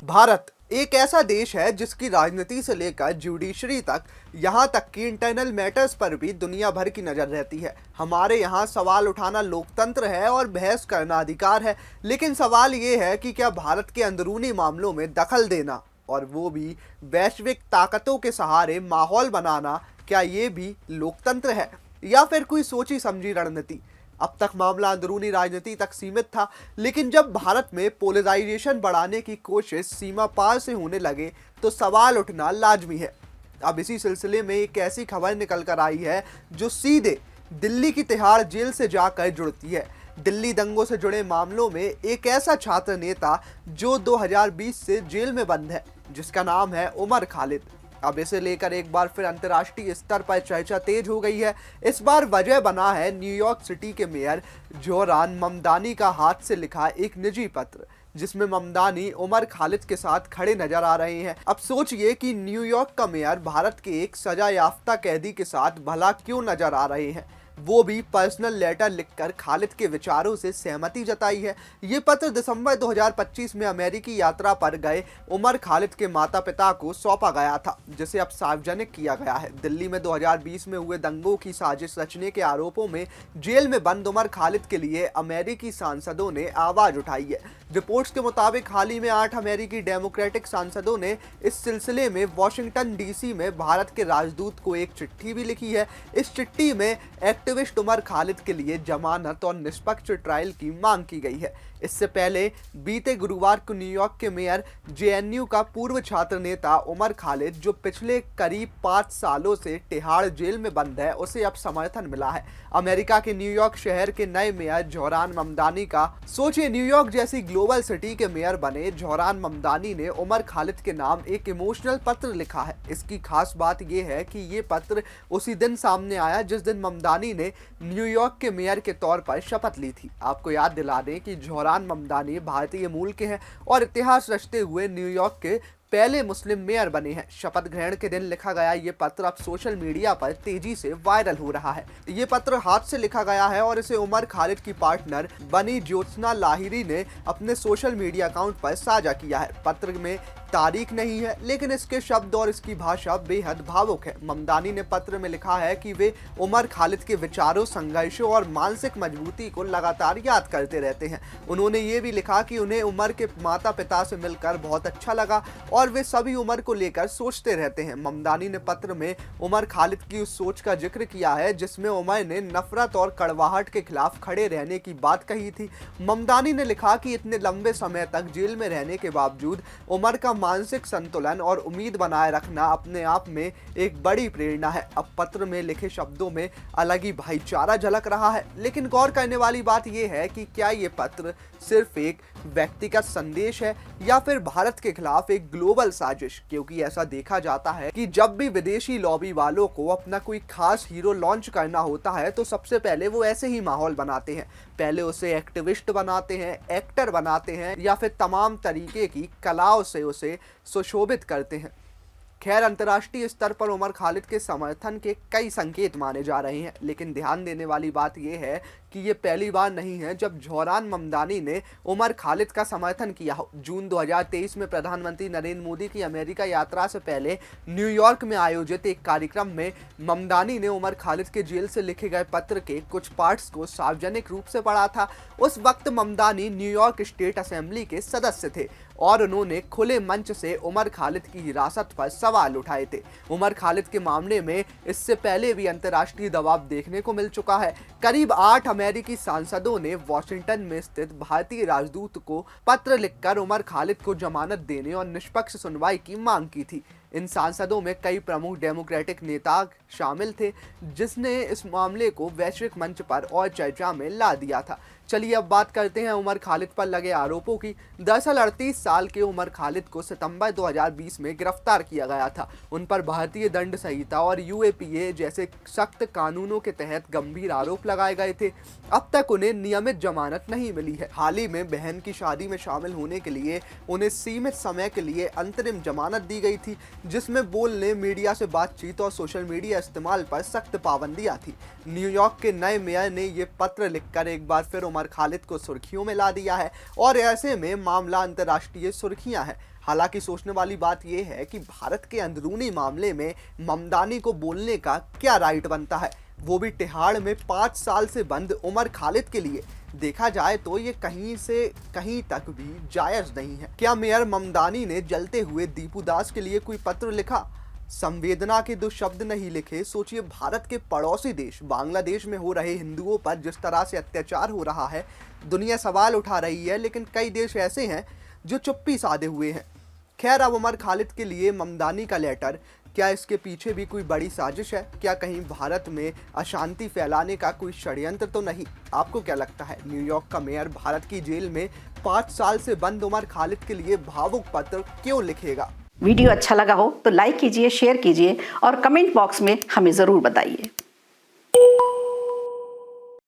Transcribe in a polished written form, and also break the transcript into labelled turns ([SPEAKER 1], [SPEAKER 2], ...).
[SPEAKER 1] भारत एक ऐसा देश है जिसकी राजनीति से लेकर जुडिशरी तक, यहाँ तक कि इंटरनल मैटर्स पर भी दुनिया भर की नजर रहती है। हमारे यहाँ सवाल उठाना लोकतंत्र है और बहस करना अधिकार है, लेकिन सवाल ये है कि क्या भारत के अंदरूनी मामलों में दखल देना और वो भी वैश्विक ताकतों के सहारे माहौल बनाना, क्या ये भी लोकतंत्र है या फिर कोई सोची समझी रणनीति? अब तक मामला अंदरूनी राजनीति तक सीमित था, लेकिन जब भारत में पोलराइजेशन बढ़ाने की कोशिश सीमा पार से होने लगे तो सवाल उठना लाजमी है। अब इसी सिलसिले में एक ऐसी खबर निकल कर आई है जो सीधे दिल्ली की तिहाड़ जेल से जाकर जुड़ती है। दिल्ली दंगों से जुड़े मामलों में एक ऐसा छात्र नेता जो 2020 से जेल में बंद है, जिसका नाम है उमर खालिद। अब इसे लेकर एक बार फिर अंतर्राष्ट्रीय स्तर पर चर्चा तेज हो गई है। इस बार वजह बना है न्यूयॉर्क सिटी के मेयर जोहरान ममदानी का हाथ से लिखा एक निजी पत्र, जिसमें ममदानी उमर खालिद के साथ खड़े नजर आ रहे हैं। अब सोचिए कि न्यूयॉर्क का मेयर भारत के एक सजा याफ्ता कैदी के साथ भला क्यों नजर आ रहे हैं, वो भी पर्सनल लेटर लिखकर खालिद के विचारों से सहमति जताई है। ये पत्र दिसंबर 2025 में अमेरिकी यात्रा पर गए उमर खालिद के माता पिता को सौंपा गया था, जिसे अब सार्वजनिक किया गया है। दिल्ली में 2020 में हुए दंगों की साजिश रचने के आरोपों में जेल में बंद उमर खालिद के लिए अमेरिकी सांसदों ने आवाज उठाई है। रिपोर्ट्स के मुताबिक हाल ही में 8 अमेरिकी डेमोक्रेटिक सांसदों ने इस सिलसिले में वॉशिंगटन डीसी में भारत के राजदूत को एक चिट्ठी भी लिखी है। इस चिट्ठी में एक्टिविस्ट उमर खालिद के लिए जमानत और निष्पक्ष ट्रायल की मांग की गई है। इससे पहले बीते गुरुवार को न्यूयॉर्क के मेयर जेएनयू का पूर्व छात्र नेता उमर खालिद, जो पिछले करीब 5 सालों से तिहाड़ जेल में बंद है, उसे अब समर्थन मिला है। अमेरिका के न्यूयॉर्क शहर के नए मेयर जोहरान ममदानी का, सोचिए न्यूयॉर्क जैसी ग्लोबल सिटी के मेयर बने जोहरान ममदानी ने उमर खालिद के नाम एक इमोशनल पत्र लिखा है। इसकी खास बात यह है कि ये पत्र उसी दिन सामने आया जिस दिन ममदानी ने न्यूयॉर्क के मेयर के तौर पर शपथ ली थी। आपको याद दिला दें कि जोहरान ममदानी भारतीय मूल के हैं और इतिहास रचते हुए न्यूयॉर्क के पहले मुस्लिम मेयर बने हैं। शपथ ग्रहण के दिन लिखा गया ये पत्र अब सोशल मीडिया पर तेजी से वायरल हो रहा है। ये पत्र हाथ से लिखा गया है और इसे उमर खालिद की पार्टनर बनी ज्योत्सना लाहिरी ने अपने सोशल मीडिया अकाउंट पर साझा किया है। पत्र में तारीख नहीं है, लेकिन इसके शब्द और इसकी भाषा बेहद भावुक है। ममदानी ने पत्र में लिखा है कि वे उमर खालिद के विचारों, संघर्षों और मानसिक मजबूती को लगातार याद करते रहते हैं। उन्होंने ये भी लिखा कि उन्हें उमर के माता पिता से मिलकर बहुत अच्छा लगा और वे सभी उमर को लेकर सोचते रहते हैं। ममदानी ने पत्र में उमर खालिद की उस सोच का जिक्र किया है जिसमें उमर ने नफरत और कड़वाहट के खिलाफ खड़े रहने की बात कही थी। ममदानी ने लिखा कि इतने लंबे समय तक जेल में रहने के बावजूद उमर का मानसिक संतुलन और उम्मीद बनाए रखना अपने आप में एक बड़ी प्रेरणा है। अब पत्र में लिखे शब्दों में अलग ही भाईचारा झलक रहा है, लेकिन गौर करने वाली बात यह है कि क्या ये पत्र सिर्फ एक व्यक्तिगत संदेश है या फिर भारत के खिलाफ एक ग्लोबल साजिश? क्योंकि ऐसा देखा जाता है कि जब भी विदेशी लॉबी वालों को अपना कोई खास हीरो लॉन्च करना होता है तो सबसे पहले वो ऐसे ही माहौल बनाते हैं। पहले उसे एक्टिविस्ट बनाते हैं, एक्टर बनाते हैं या फिर तमाम तरीके की कलाओं से उसे सुशोभित करते हैं। खैर, अंतर्राष्ट्रीय स्तर पर उमर खालिद के समर्थन के कई संकेत माने जा रहे हैं, लेकिन ध्यान देने वाली बात यह है कि ये पहली बार नहीं है जब जोहरान ममदानी ने उमर खालिद का समर्थन किया हो। जून 2023 में प्रधानमंत्री नरेंद्र मोदी की अमेरिका यात्रा से पहले न्यूयॉर्क में आयोजित एक कार्यक्रम में ममदानी ने उमर खालिद के जेल से लिखे गए पत्र के कुछ पार्ट्स को सार्वजनिक रूप से पढ़ा था। उस वक्त ममदानी न्यूयॉर्क स्टेट असेंबली के सदस्य थे और उन्होंने खुले मंच से उमर खालिद की हिरासत पर सवाल उठाए थे। उमर खालिद के मामले में इससे पहले भी अंतर्राष्ट्रीय दबाव देखने को मिल चुका है। करीब 8 अमेरिकी सांसदों ने वॉशिंगटन में स्थित भारतीय राजदूत को पत्र लिखकर उमर खालिद को जमानत देने और निष्पक्ष सुनवाई की मांग की थी। इन सांसदों में कई प्रमुख डेमोक्रेटिक नेता शामिल थे, जिसने इस मामले को वैश्विक मंच पर और चर्चा में ला दिया था। चलिए अब बात करते हैं उमर खालिद पर लगे आरोपों की। दरअसल 38 साल के उमर खालिद को सितंबर 2020 में गिरफ्तार किया गया था। उन पर भारतीय दंड संहिता और यूएपीए जैसे सख्त कानूनों के तहत गंभीर आरोप लगाए गए थे। अब तक उन्हें नियमित जमानत नहीं मिली है। हाल ही में बहन की शादी में शामिल होने के लिए उन्हें सीमित समय के लिए अंतरिम जमानत दी गई थी, जिसमें बोलने, मीडिया से बातचीत और सोशल मीडिया इस्तेमाल पर सख्त पाबंदियां थी। न्यूयॉर्क के नए मेयर ने ये पत्र लिखकर एक बार फिर उमर खालिद को सुर्खियों में ला दिया है और ऐसे में मामला अंतर्राष्ट्रीय सुर्खियां है। हालांकि सोचने वाली बात यह है कि भारत के अंदरूनी मामले में ममदानी को बोलने का क्या राइट बनता है, वो भी तिहाड़ में 5 साल से बंद उमर खालिद के लिए। देखा जाए तो ये कहीं से कहीं तक भी जायज नहीं है। क्या मेयर ममदानी ने जलते हुए दीपू दास के लिए कोई पत्र लिखा? संवेदना के 2 शब्द नहीं लिखे। सोचिए, भारत के पड़ोसी देश बांग्लादेश में हो रहे हिंदुओं पर जिस तरह से अत्याचार हो रहा है, दुनिया सवाल उठा रही है, लेकिन कई देश ऐसे हैं जो चुप्पी साधे हुए हैं। खैर, अब उमर खालिद के लिए ममदानी का लेटर, क्या इसके पीछे भी कोई बड़ी साजिश है? क्या कहीं भारत में अशांति फैलाने का कोई षड्यंत्र तो नहीं? आपको क्या लगता है, न्यूयॉर्क का मेयर भारत की जेल में 5 साल से बंद उमर खालिद के लिए भावुक पत्र क्यों लिखेगा?
[SPEAKER 2] वीडियो अच्छा लगा हो तो लाइक कीजिए, शेयर कीजिए और कमेंट बॉक्स में हमें ज़रूर बताइए।